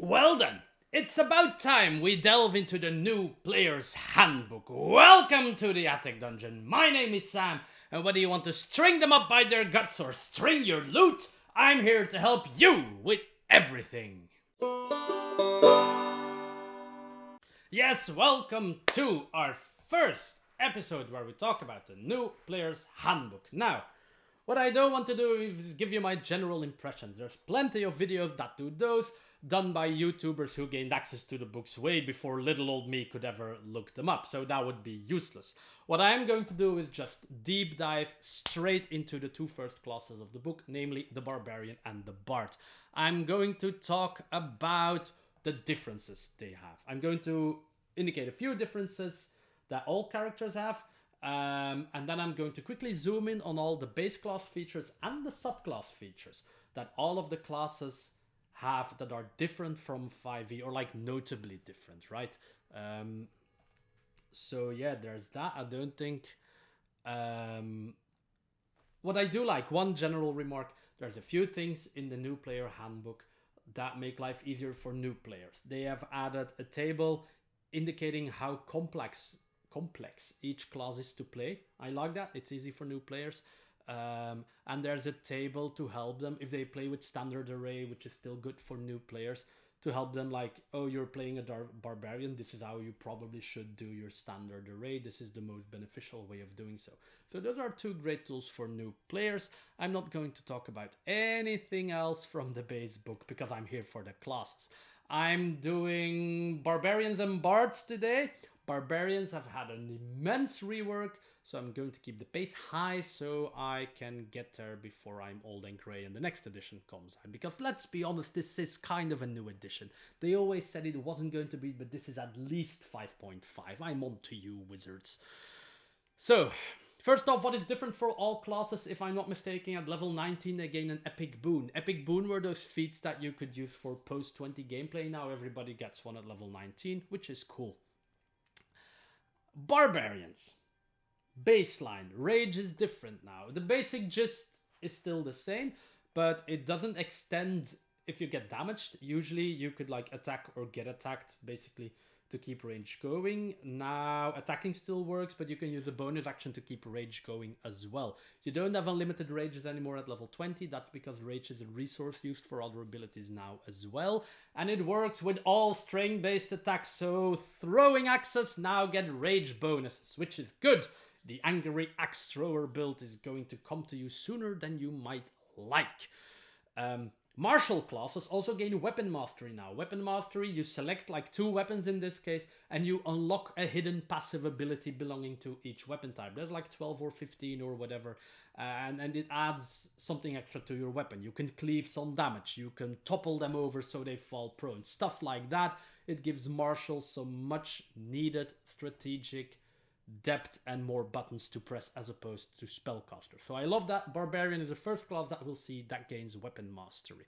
Well then, it's about time we delve into the new Player's Handbook. Welcome to the Attic Dungeon. My name is Sam, and whether you want to string them up by their guts or string your loot, I'm here to help you with everything. Yes, welcome to our first episode where we talk about the new Player's Handbook. Now, what I don't want to do is give you my general impressions. There's plenty of videos that do those, done by YouTubers who gained access to the books way before little old me could ever look them up, so that would be useless. What I am going to do is just deep dive straight into the two first classes of the book, namely the Barbarian and the Bard. I'm going to talk about the differences they have. I'm going to indicate a few differences that all characters have, and then I'm going to quickly zoom in on all the base class features and the subclass features that all of the classes have that are different from 5e, or like notably different, right? So yeah, there's that. I don't think what I do like, one general remark, there's a few things in the new player handbook that make life easier for new players. They have added a table indicating how complex each class is to play. I like that. It's easy for new players. And there's a table to help them if they play with standard array, which is still good for new players, to help them like, oh, you're playing a barbarian, this is how you probably should do your standard array, this is the most beneficial way of doing so. So those are two great tools for new players. I'm not going to talk about anything else from the base book because I'm here for the classes. I'm doing Barbarians and Bards today. Barbarians have had an immense rework, so I'm going to keep the pace high so I can get there before I'm old and grey and the next edition comes out. Because let's be honest, this is kind of a new edition. They always said it wasn't going to be, but this is at least 5.5. I'm on to you, wizards. So, first off, what is different for all classes? If I'm not mistaken, at level 19 they gain an Epic Boon. Epic Boon were those feats that you could use for post-20 gameplay. Now everybody gets one at level 19, which is cool. Barbarians. Baseline. Rage is different now. The basic gist is still the same, but it doesn't extend if you get damaged. Usually you could like attack or get attacked, basically, to keep rage going. Now attacking still works, but you can use a bonus action to keep rage going as well. You don't have unlimited rages anymore at level 20. That's because rage is a resource used for other abilities now as well. And it works with all strength based attacks, so throwing axes now get rage bonuses, which is good. The angry axe thrower build is going to come to you sooner than you might like. Martial classes also gain weapon mastery now. Weapon mastery, you select like 2 weapons in this case, and you unlock a hidden passive ability belonging to each weapon type. There's like 12 or 15 or whatever, and it adds something extra to your weapon. You can cleave some damage, you can topple them over so they fall prone, stuff like that. It gives martials some much needed strategic depth and more buttons to press as opposed to spellcaster. So I love that. Barbarian is the first class that we'll see that gains weapon mastery.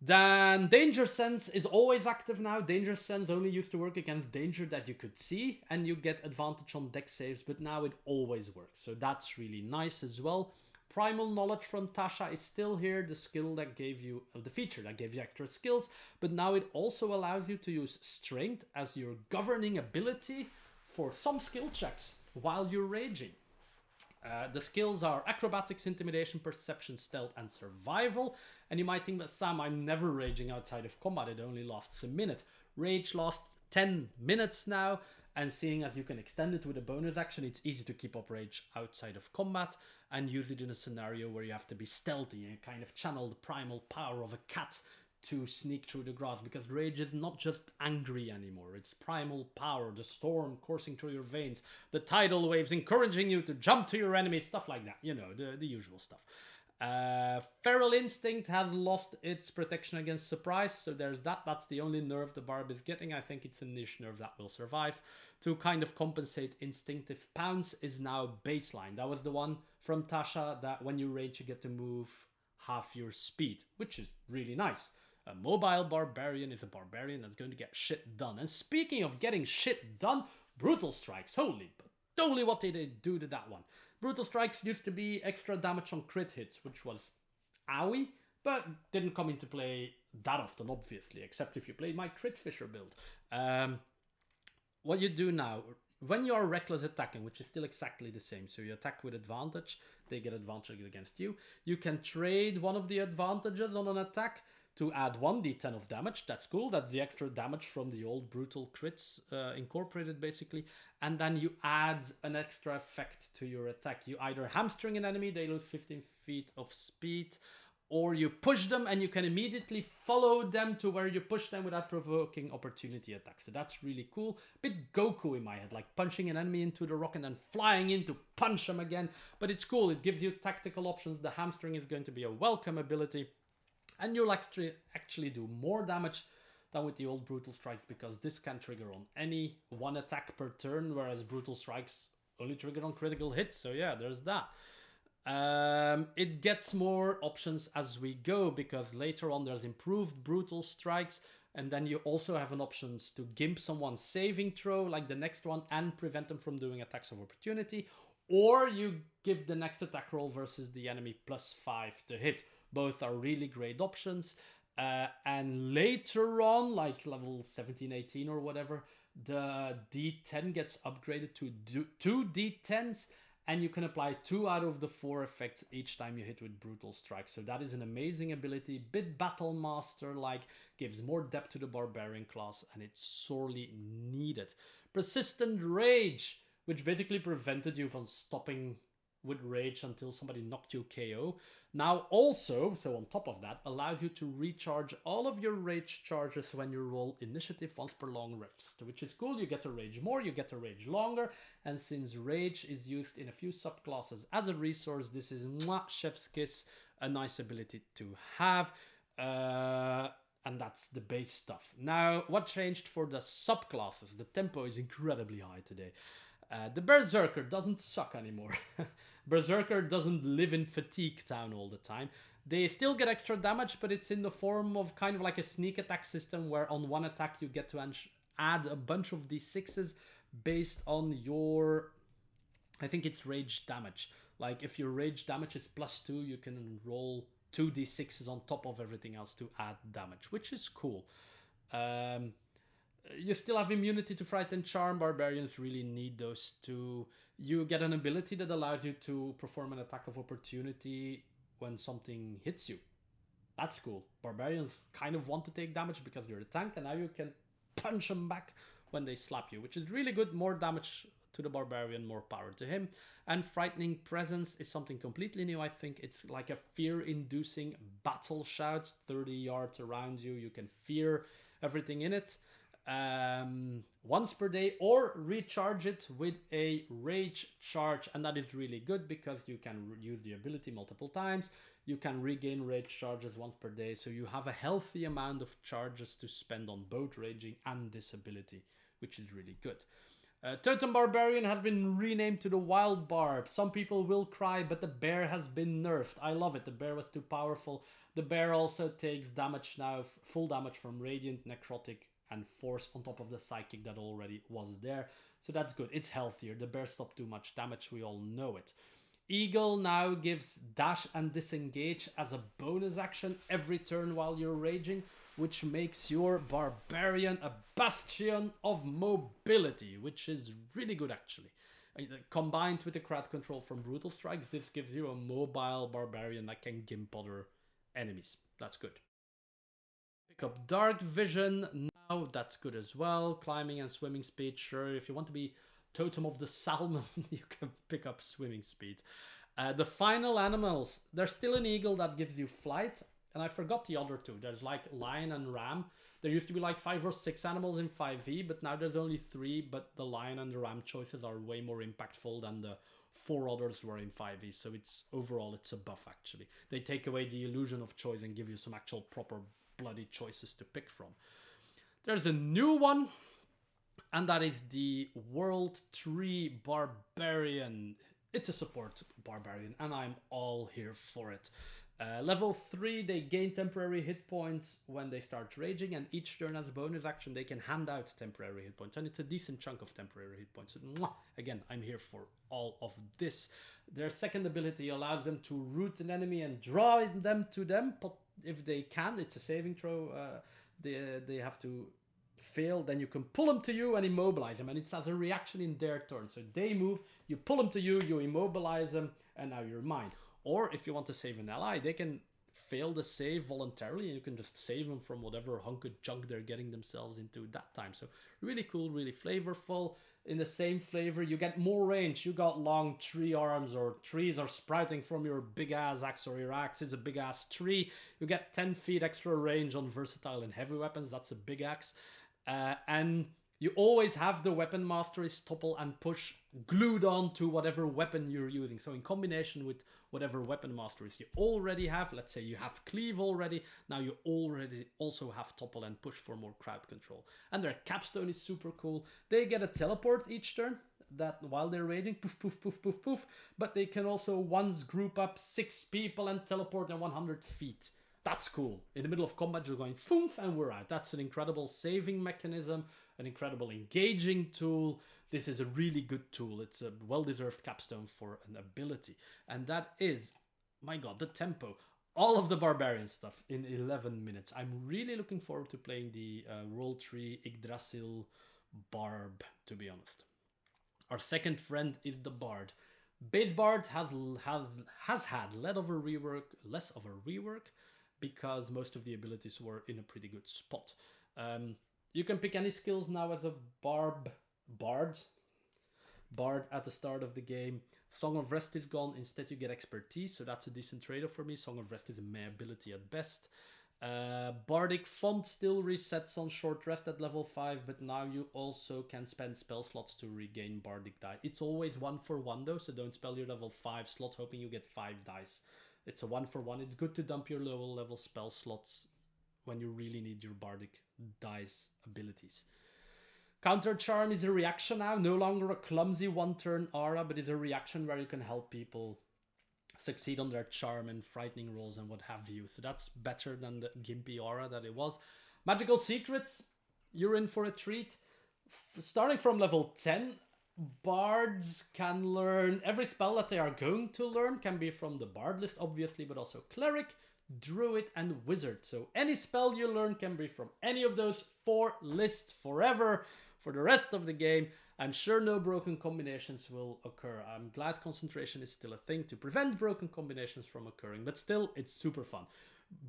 Then Danger Sense is always active now. Danger Sense only used to work against danger that you could see, and you get advantage on dex saves, but now it always works. So that's really nice as well. Primal Knowledge from Tasha is still here, the skill that gave you, the feature that gave you extra skills, but now it also allows you to use Strength as your governing ability for some skill checks while you're raging. The skills are Acrobatics, Intimidation, Perception, Stealth, and Survival. And you might think, that Sam, I'm never raging outside of combat, it only lasts a minute. Rage lasts 10 minutes now, and seeing as you can extend it with a bonus action, it's easy to keep up rage outside of combat and use it in a scenario where you have to be stealthy and kind of channel the primal power of a cat to sneak through the grass, because rage is not just angry anymore. It's primal power, the storm coursing through your veins, the tidal waves encouraging you to jump to your enemies, stuff like that. You know, the usual stuff. Feral Instinct has lost its protection against surprise, so there's that. That's the only nerf the Barb is getting. I think it's a niche nerf that will survive. To kind of compensate, Instinctive Pounce is now baseline. That was the one from Tasha that when you rage you get to move half your speed, which is really nice. A mobile barbarian is a barbarian that's going to get shit done. And speaking of getting shit done, Brutal Strikes. Holy what did they do to that one? Brutal Strikes used to be extra damage on crit hits, which was owie, but didn't come into play that often, obviously, except if you play my Crit Fisher build. Um, what you do now, when you're reckless attacking, which is still exactly the same, so you attack with advantage, they get advantage against you. You can trade one of the advantages on an attack to add 1d10 of damage. That's cool. That's the extra damage from the old brutal crits incorporated, basically. And then you add an extra effect to your attack. You either hamstring an enemy, they lose 15 feet of speed, or you push them and you can immediately follow them to where you push them without provoking opportunity attacks. So that's really cool. A bit Goku in my head, like punching an enemy into the rock and then flying in to punch them again. But it's cool. It gives you tactical options. The hamstring is going to be a welcome ability. And you'll actually do more damage than with the old Brutal Strikes, because this can trigger on any one attack per turn, whereas Brutal Strikes only trigger on critical hits. So yeah, there's that. It gets more options as we go, because later on there's improved Brutal Strikes, and then you also have an options to gimp someone's saving throw like the next one and prevent them from doing attacks of opportunity, or you give the next attack roll versus the enemy +5 to hit. Both are really great options. And later on, like level 17, 18 or whatever, the D10 gets upgraded to 2 D10s, and you can apply 2 out of the 4 effects each time you hit with Brutal Strike. So that is an amazing ability. Bit Battle Master like, gives more depth to the Barbarian class, and it's sorely needed. Persistent Rage, which basically prevented you from stopping with rage until somebody knocked you KO. Now also, so on top of that, allows you to recharge all of your rage charges when you roll initiative once per long rest, which is cool. You get to rage more, you get to rage longer, and since rage is used in a few subclasses as a resource, this is chef's kiss, a nice ability to have. And that's the base stuff. Now, what changed for the subclasses? The tempo is incredibly high today. The Berserker doesn't suck anymore. Berserker doesn't live in Fatigue Town all the time. They still get extra damage, but it's in the form of kind of like a sneak attack system where on one attack you get to add a bunch of d6s based on your, I think it's rage damage. Like if your rage damage is +2, you can roll 2d6s on top of everything else to add damage, which is cool. You still have immunity to Fright and Charm. Barbarians really need those two. You get an ability that allows you to perform an attack of opportunity when something hits you. That's cool. Barbarians kind of want to take damage because you're a tank, and now you can punch them back when they slap you, which is really good. More damage to the Barbarian, more power to him. And Frightening Presence is something completely new, I think. It's like a fear-inducing battle shout 30 yards around you. You can fear everything in it. Once per day, or recharge it with a rage charge, and that is really good because you can use the ability multiple times. You can regain rage charges once per day, so you have a healthy amount of charges to spend on both raging and this ability, which is really good. Totem Barbarian has been renamed to the Wild Barb. Some people will cry, but the bear has been nerfed. I love it. The bear was too powerful. The bear also takes damage now, full damage from Radiant, Necrotic, and Force on top of the Psychic that already was there. So that's good. It's healthier. The bear stopped too much damage. We all know it. Eagle now gives dash and disengage as a bonus action every turn while you're raging, which makes your Barbarian a bastion of mobility, which is really good actually. Combined with the crowd control from Brutal Strikes, this gives you a mobile Barbarian that can gimp other enemies. That's good. Pick up Dark Vision now, that's good as well. Climbing and swimming speed, sure. If you want to be Totem of the Salmon, you can pick up swimming speed. The final animals, there's still an eagle that gives you flight, and I forgot the other two. There's like lion and ram. There used to be like 5 or 6 animals in 5e, but now there's only 3, but the lion and the ram choices are way more impactful than the 4 others were in 5e, so it's overall it's a buff actually. They take away the illusion of choice and give you some actual proper bloody choices to pick from. There's a new one, and that is the World Tree Barbarian. It's a support Barbarian, and I'm all here for it. Level 3, they gain temporary hit points when they start raging, and each turn as a bonus action they can hand out temporary hit points, and it's a decent chunk of temporary hit points. Again, I'm here for all of this. Their second ability allows them to root an enemy and draw them to them, if they can, it's a saving throw. They have to fail, then you can pull them to you and immobilize them, and it's as a reaction in their turn. So they move, you pull them to you, you immobilize them, and now you're mine. Or if you want to save an ally, they can fail the save voluntarily, and you can just save them from whatever hunk of junk they're getting themselves into that time. So really cool, really flavorful. In the same flavor, you get more range. You got long tree arms, or trees are sprouting from your big ass axe, or your axe is a big ass tree. You get 10 feet extra range on versatile and heavy weapons. That's a big axe. And you always have the weapon mastery's topple and push glued on to whatever weapon you're using. So in combination with whatever weapon masteries you already have, let's say you have cleave already, now you already also have topple and push for more crowd control. And their capstone is super cool. They get a teleport each turn, that while they're raiding, poof, poof, poof, poof, poof. But they can also once group up 6 people and teleport in 100 feet. That's cool. In the middle of combat, you're going foof and we're out. That's an incredible saving mechanism, an incredible engaging tool. This is a really good tool. It's a well-deserved capstone for an ability. And that is, my god, the tempo. All of the Barbarian stuff in 11 minutes. I'm really looking forward to playing the Roll 3 Yggdrasil Barb, to be honest. Our second friend is the Bard. Base Bard has had less of a rework, because most of the abilities were in a pretty good spot. You can pick any skills now as a bard at the start of the game. Song of Rest is gone. Instead, you get expertise, so that's a decent trade-off for me. Song of Rest is a meh ability at best. Bardic Font still resets on short rest at level 5, but now you also can spend spell slots to regain Bardic die. It's always 1 for 1 though, so don't spell your level 5 slot hoping you get 5 dice. It's a 1 for 1. It's good to dump your lower level spell slots when you really need your Bardic dice abilities. Counter Charm is a reaction now, no longer a clumsy one-turn aura, but is a reaction where you can help people succeed on their charm and frightening rolls and what have you. So that's better than the gimpy aura that it was. Magical Secrets, you're in for a treat. Starting from level 10, bards can learn every spell that they are going to learn can be from the bard list, obviously, but also cleric, druid, and wizard. So any spell you learn can be from any of those 4 lists forever for the rest of the game. I'm sure no broken combinations will occur. I'm glad concentration is still a thing to prevent broken combinations from occurring, but still, it's super fun.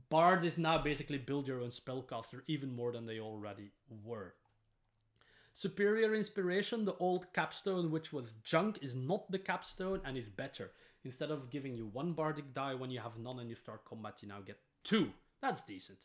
Bard is now basically build your own spellcaster, even more than they already were. Superior Inspiration, the old capstone which was junk, is not the capstone and is better. Instead of giving you 1 bardic die when you have none and you start combat, you now get 2. That's decent.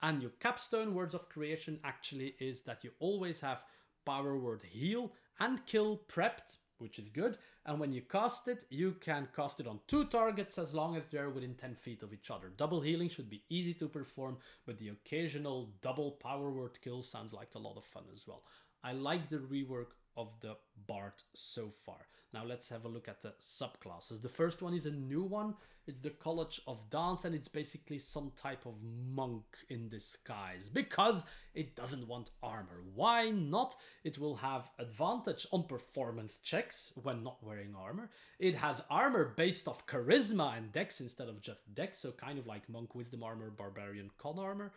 And your capstone Words of Creation actually is that you always have power word heal and kill prepped, which is good. And when you cast it, you can cast it on 2 targets as long as they're within 10 feet of each other. Double healing should be easy to perform, but the occasional double power word kill sounds like a lot of fun as well. I like the rework of the Bard so far. Now let's have a look at the subclasses. The first one is a new one. It's the College of Dance, and it's basically some type of monk in disguise because it doesn't want armor. Why not? It will have advantage on performance checks when not wearing armor. It has armor based off charisma and dex instead of just dex, so kind of like monk wisdom armor, barbarian con armor.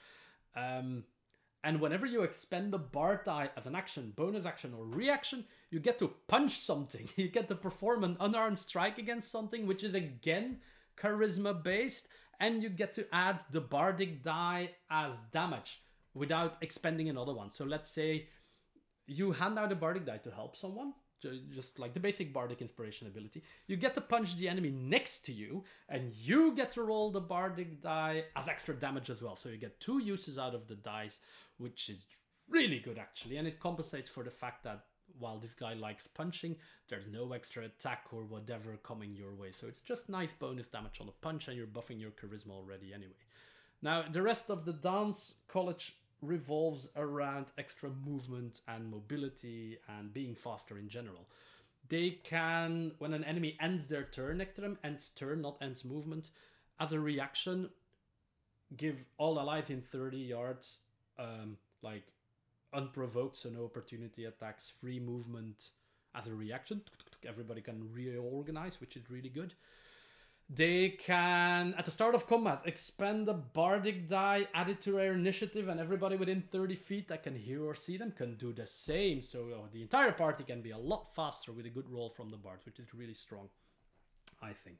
And whenever you expend the Bard die as an action, bonus action, or reaction, you get to punch something. You get to perform an unarmed strike against something, which is again charisma based, and you get to add the bardic die as damage without expending another one. So let's say you hand out a bardic die to help someone, just like the basic bardic inspiration ability. You get to punch the enemy next to you, and you get to roll the bardic die as extra damage as well. So you get 2 uses out of the dice, which is really good actually, and it compensates for the fact that while this guy likes punching, there's no extra attack or whatever coming your way. So it's just nice bonus damage on a punch, and you're buffing your charisma already anyway. Now, the rest of the dance college revolves around extra movement and mobility and being faster in general. They can, when an enemy ends their turn next to them, ends turn, not ends movement, as a reaction, give all allies in 30 yards like unprovoked, so no opportunity attacks, free movement as a reaction. Everybody can reorganize, which is really good. They can, at the start of combat, expend a bardic die, add it to their initiative, and everybody within 30 feet that can hear or see them can do the same. So the entire party can be a lot faster with a good roll from the bard, which is really strong, I think.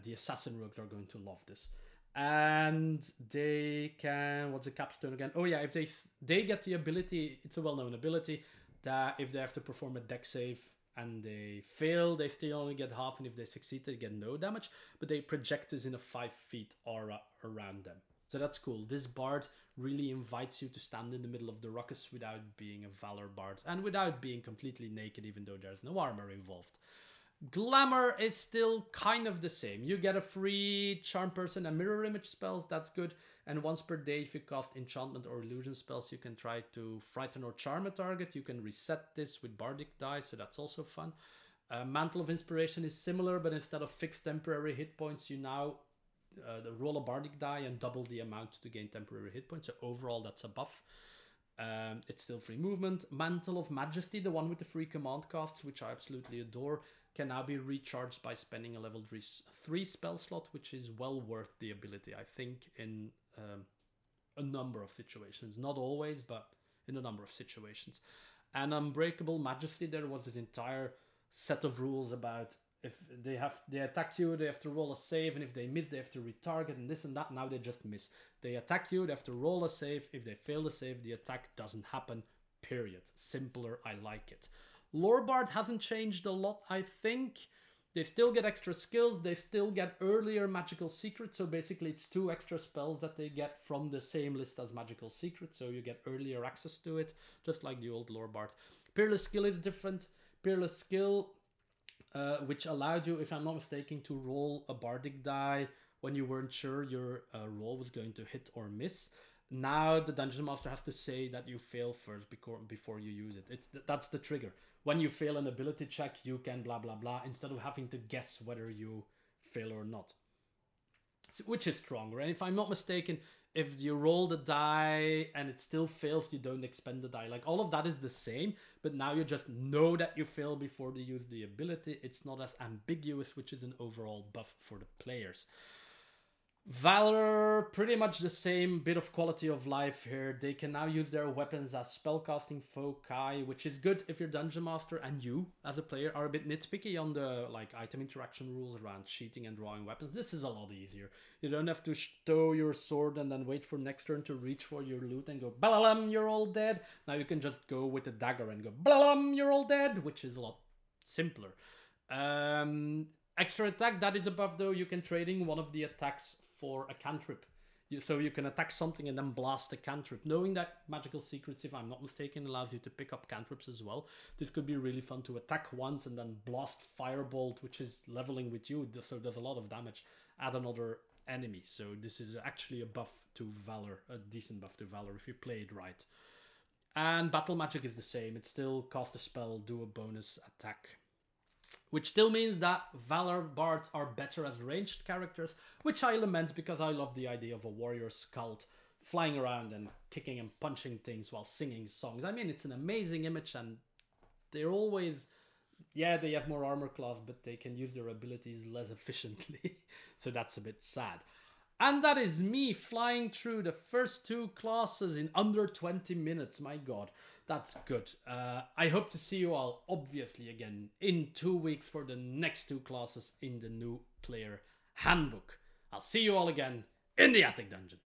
The assassin rogues are going to love this. And they can, what's the capstone again? Oh yeah, if they get the ability, it's a well-known ability that if they have to perform a deck save and they fail, they still only get half, and if they succeed, they get no damage. But they project this in a 5 feet aura around them. So that's cool. This bard really invites you to stand in the middle of the ruckus without being a valor bard and without being completely naked, even though there's no armor involved. Glamour is still kind of the same. You get a free charm person and mirror image spells, that's good. And once per day, if you cast enchantment or illusion spells, you can try to frighten or charm a target. You can reset this with bardic dice, so that's also fun. Mantle of Inspiration is similar, but instead of fixed temporary hit points, you now roll a bardic die and double the amount to gain temporary hit points. So overall, that's a buff. It's still free movement. Mantle of Majesty, the one with the free command casts, which I absolutely adore, can now be recharged by spending a level 3 spell slot, which is well worth the ability, I think, in a number of situations. Not always, but in a number of situations. And Unbreakable Majesty, there was this entire set of rules about if they attack you, they have to roll a save, and if they miss, they have to retarget, and this and that. Now they just miss. They attack you, they have to roll a save. If they fail the save, the attack doesn't happen. Period. Simpler, I like it. Lorebard hasn't changed a lot, I think. They still get extra skills, they still get earlier magical secrets, so basically it's 2 extra spells that they get from the same list as magical secrets, so you get earlier access to it, just like the old Lorebard. Peerless Skill is different. Peerless Skill, which allowed you, if I'm not mistaken, to roll a bardic die when you weren't sure your roll was going to hit or miss. Now the dungeon master has to say that you fail first before you use it. That's the trigger. When you fail an ability check, you can blah blah blah, instead of having to guess whether you fail or not, which is stronger. And if I'm not mistaken, if you roll the die and it still fails, you don't expend the die. Like, all of that is the same, but now you just know that you fail before you use the ability. It's not as ambiguous, which is an overall buff for the players. Valor, pretty much the same bit of quality of life here. They can now use their weapons as spellcasting foci, which is good if you're dungeon master and you, as a player, are a bit nitpicky on the item interaction rules around cheating and drawing weapons. This is a lot easier. You don't have to stow your sword and then wait for next turn to reach for your loot and go, balalam, you're all dead. Now you can just go with the dagger and go, balalam, you're all dead, which is a lot simpler. Extra attack, that is a buff though. You can trading one of the attacks for a cantrip. So you can attack something and then blast a cantrip. Knowing that magical secrets, if I'm not mistaken, allows you to pick up cantrips as well. This could be really fun to attack once and then blast firebolt, which is leveling with you, so does a lot of damage at another enemy. So this is actually a buff to Valor, a decent buff to Valor if you play it right. And battle magic is the same. It still cast a spell, do a bonus attack, which still means that Valor Bards are better as ranged characters, which I lament because I love the idea of a warrior cult flying around and kicking and punching things while singing songs. I mean, it's an amazing image, and they're always, yeah, they have more armor class, but they can use their abilities less efficiently. So that's a bit sad. And that is me flying through the first 2 classes in under 20 minutes. My god, that's good. I hope to see you all, obviously, again in 2 weeks for the next 2 classes in the new Player Handbook. I'll see you all again in the Attic Dungeon.